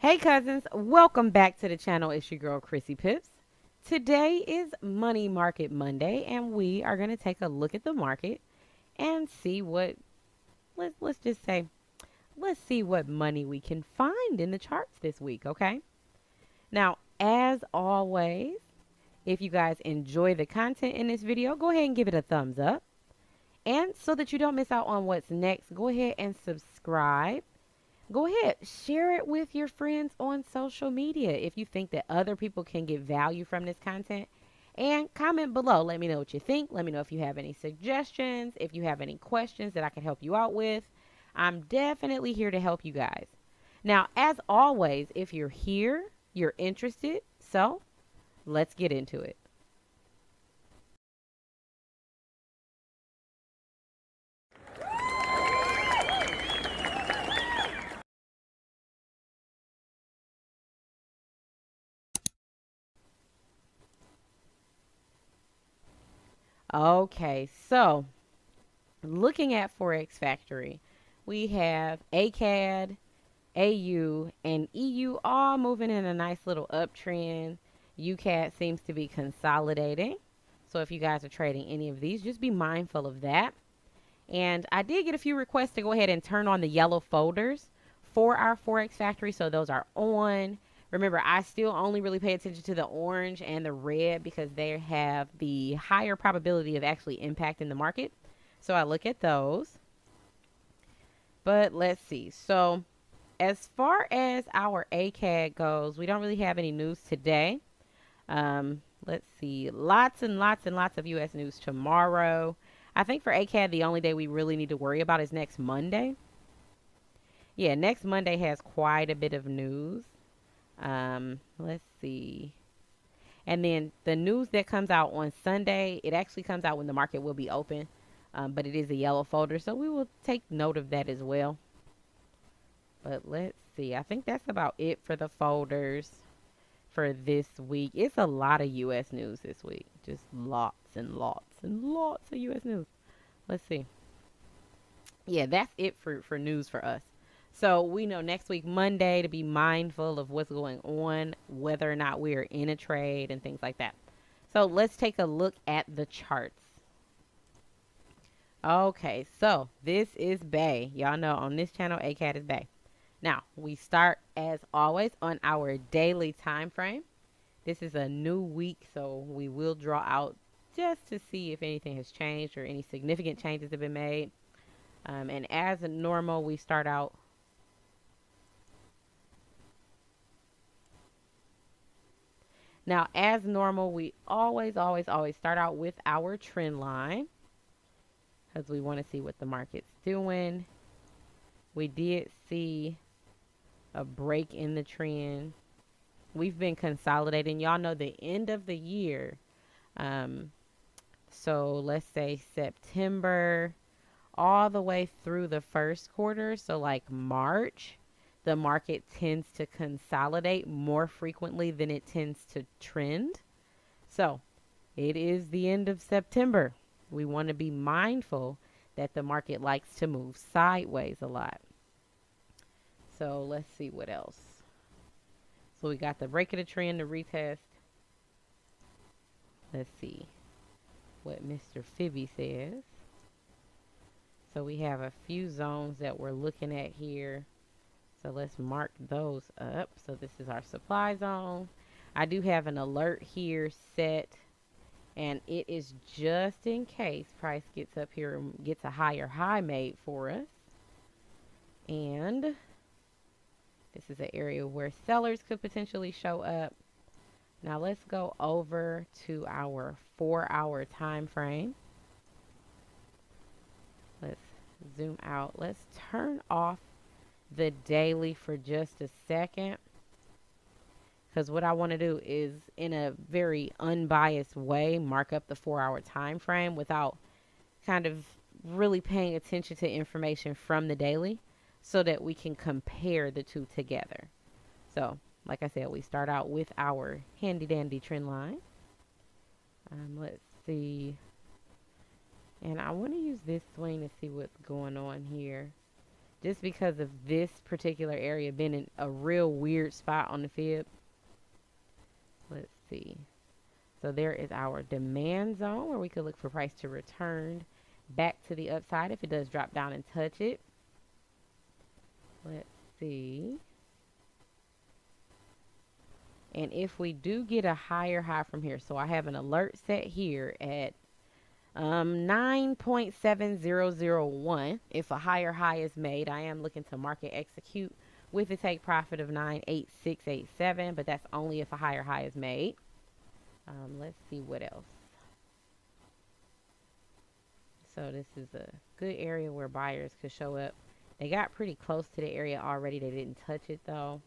Hey cousins, welcome back to the channel. It's your girl 𝗲𝗃𝗶𝗶𝗹. Today is Money Market Monday and we are going to take a look at the market and see what let's just say let's see what money we can find in the charts this week, okay? Now, as always, if you guys enjoy the content in this video, go ahead and give it a thumbs up. And so that you don't miss out on what's next, go ahead and subscribe. Go ahead, share it with your friends on social media if you think that other people can get value from this content. And comment below. Let me know what you think. Let me know if you have any suggestions, if you have any questions that I can help you out with. I'm definitely here to help you guys. Now, as always, if you're here, you're interested. So let's get into it. Okay, so looking at Forex Factory, we have ACAD, AU, and EU all moving in a nice little uptrend. UCAD seems to be consolidating. So if you guys are trading any of these, just be mindful of that. And I did get a few requests to go ahead and turn on the yellow folders for our Forex Factory. So those are on. Remember, I still only really pay attention to the orange and the red because they have the higher probability of actually impacting the market. So I look at those. But let's see. So as far as our ACAD goes, we don't really have any news today. Let's see. Lots and lots and lots of U.S. news tomorrow. I think for ACAD, the only day we really need to worry about is next Monday. Yeah, next Monday has quite a bit of news. Let's see. And then the news that comes out on Sunday, it actually comes out when the market will be open. But it is a yellow folder, so we will take note of that as well. But let's see. I think that's about it for the folders for this week. It's a lot of U.S. news this week. Just lots and lots and lots of U.S. news. Let's see. Yeah, that's it for news for us. So we know next week, Monday, to be mindful of what's going on, whether or not we are in a trade and things like that. So let's take a look at the charts. Okay, so this is Bay. Y'all know on this channel, ACAD is Bay. Now, we start, as always, on our daily time frame. This is a new week, so we will draw out just to see if anything has changed or any significant changes have been made. And as normal, we start out. Now, as normal, we always start out with our trend line because we want to see what the market's doing. We did see a break in the trend. We've been consolidating. Y'all know the end of the year. So let's say September all the way through the first quarter. So like March, the market tends to consolidate more frequently than it tends to trend. So it is the end of September. We want to be mindful that the market likes to move sideways a lot. So let's see what else. So we got the break of the trend, the retest. Let's see what Mr. 𝗶𝗶𝗶𝗶 says. So we have a few zones that we're looking at here. So let's mark those up. So this is our supply zone. I do have an alert here set, and it is just in case price gets up here and gets a higher high made for us. And this is an area where sellers could potentially show up. Now let's go over to our 4-hour time frame. Let's zoom out. Let's turn off the daily for just a second, because what I want to do is, in a very unbiased way, mark up the 4-hour time frame without kind of really paying attention to information from the daily so that we can compare the two together. So like I said, we start out with our handy dandy trend line. Let's see. And I want to use this swing to see what's going on here. just because of this particular area being in a real weird spot on the fib. Let's see. So there is our demand zone where we could look for price to return back to the upside if it does drop down and touch it. Let's see. And if we do get a higher high from here, so I have an alert set here at 9.7001. If a higher high is made, I am looking to market execute with a take profit of 9.8687, but that's only if a higher high is made. Let's see what else. So this is a good area where buyers could show up. They got pretty close to the area already. They didn't touch it though.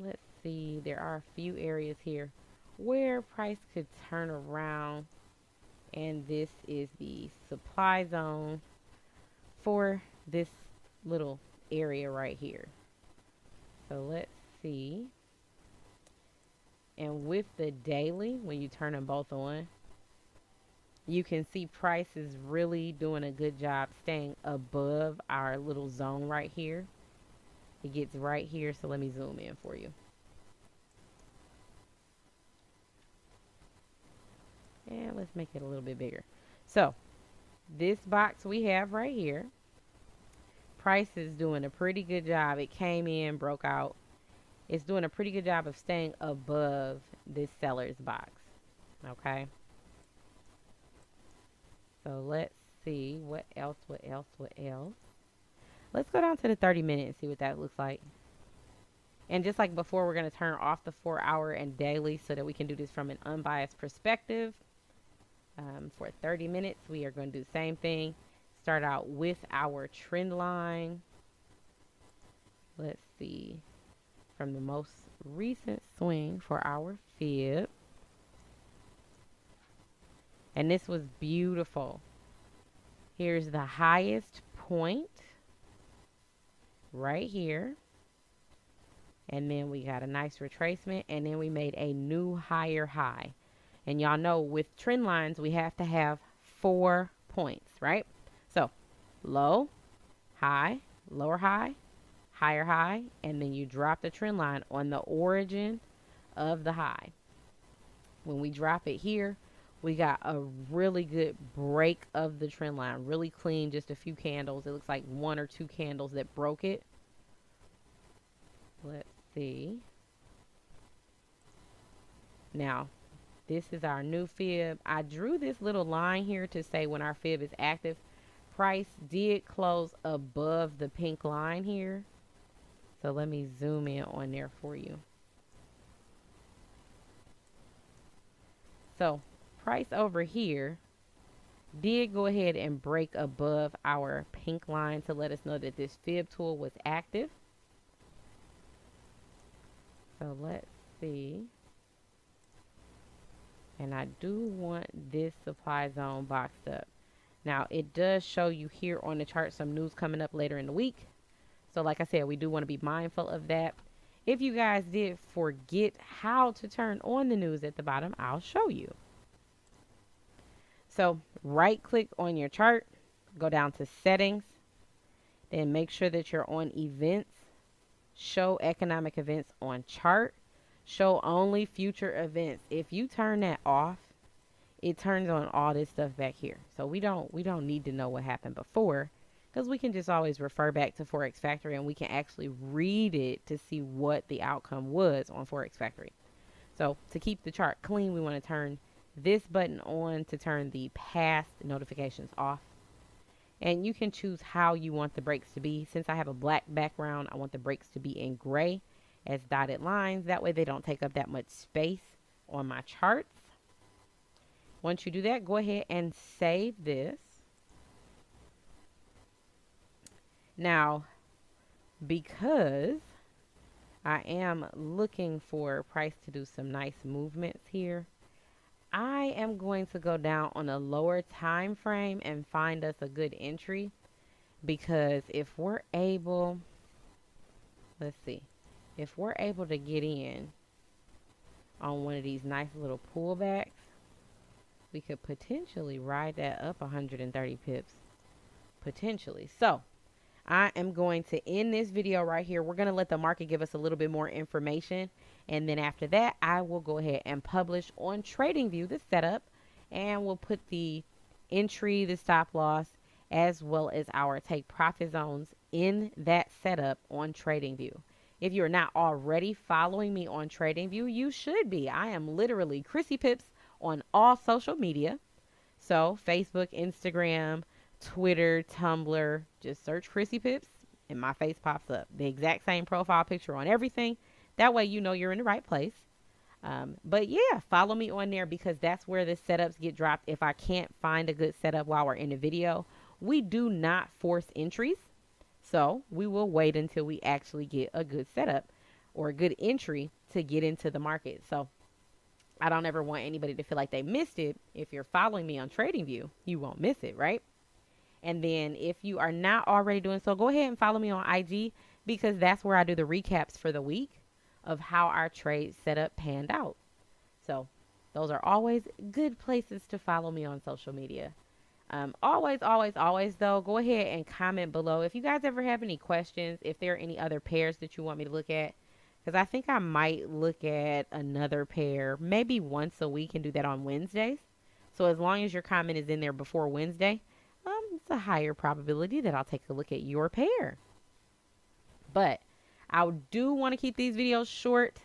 Let's see. There are a few areas here where price could turn around. And this is the supply zone for this little area right here. So let's see. And with the daily, when you turn them both on, you can see price is really doing a good job staying above our little zone right here. It gets right here, so let me zoom in for you. And let's make it a little bit bigger. So this box we have right here, price is doing a pretty good job. It came in, broke out. It's doing a pretty good job of staying above this seller's box. Okay. So let's see what else. Let's go down to the 30 minute and see what that looks like. And just like before, we're going to turn off the 4 hour and daily so that we can do this from an unbiased perspective. For 30 minutes, we are going to do the same thing. Start out with our trend line. Let's see. From the most recent swing for our fib. And this was beautiful. Here's the highest point right here. And then we got a nice retracement. And then we made a new higher high. And y'all know with trend lines, we have to have 4 points, right? So low, high, lower high, higher high, and then you drop the trend line on the origin of the high. When we drop it here, we got a really good break of the trend line, really clean, just a few candles. It looks like 1 or 2 candles that broke it. Let's see. Now, this is our new fib. I drew this little line here to say when our fib is active. Price did close above the pink line here. So let me zoom in on there for you. So price over here did go ahead and break above our pink line to let us know that this fib tool was active. So let's see. And I do want this supply zone boxed up. Now, it does show you here on the chart some news coming up later in the week. So like I said, we do want to be mindful of that. If you guys did forget how to turn on the news at the bottom, I'll show you. So right click on your chart, go down to settings, then make sure that you're on events, show economic events on chart. Show only future events. If you turn that off, it turns on all this stuff back here. So we don't need to know what happened before, because we can just always refer back to Forex Factory and we can actually read it to see what the outcome was on Forex Factory. So to keep the chart clean, we want to turn this button on to turn the past notifications off. And you can choose how you want the breaks to be. Since I have a black background, I want the breaks to be in gray as dotted lines. That way they don't take up that much space on my charts. Once you do that, go ahead and save this. Now, because I am looking for price to do some nice movements here, I am going to go down on a lower time frame and find us a good entry. Because if we're able, let's see. If we're able to get in on one of these nice little pullbacks, we could potentially ride that up 130 pips. Potentially. So, I am going to end this video right here. We're going to let the market give us a little bit more information. And then after that, I will go ahead and publish on TradingView the setup. And we'll put the entry, the stop loss, as well as our take profit zones in that setup on TradingView. If you're not already following me on TradingView, you should be. I am literally 𝗃cie𝗶𝗶s on all social media. So Facebook, Instagram, Twitter, Tumblr, just search 𝗃cie𝗶𝗶s and my face pops up. The exact same profile picture on everything. That way you know you're in the right place. But yeah, follow me on there because that's where the setups get dropped. If I can't find a good setup while we're in the video, we do not force entries. So we will wait until we actually get a good setup or a good entry to get into the market. So I don't ever want anybody to feel like they missed it. If you're following me on TradingView, you won't miss it, right? And then if you are not already doing so, go ahead and follow me on IG because that's where I do the recaps for the week of how our trade setup panned out. So those are always good places to follow me on social media. Always, though, go ahead and comment below. If you guys ever have any questions, if there are any other pairs that you want me to look at, because I think I might look at another pair maybe once a week and do that on Wednesdays. So as long as your comment is in there before Wednesday, it's a higher probability that I'll take a look at your pair. But I do want to keep these videos short.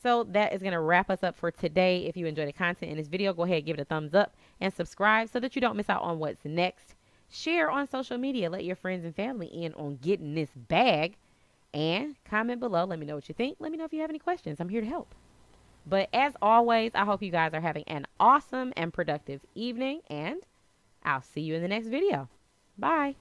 So that is going to wrap us up for today. If you enjoy the content in this video, go ahead, give it a thumbs up and subscribe so that you don't miss out on what's next. Share on social media. Let your friends and family in on getting this bag. And comment below. Let me know what you think. Let me know if you have any questions. I'm here to help. But as always, I hope you guys are having an awesome and productive evening. And I'll see you in the next video. Bye.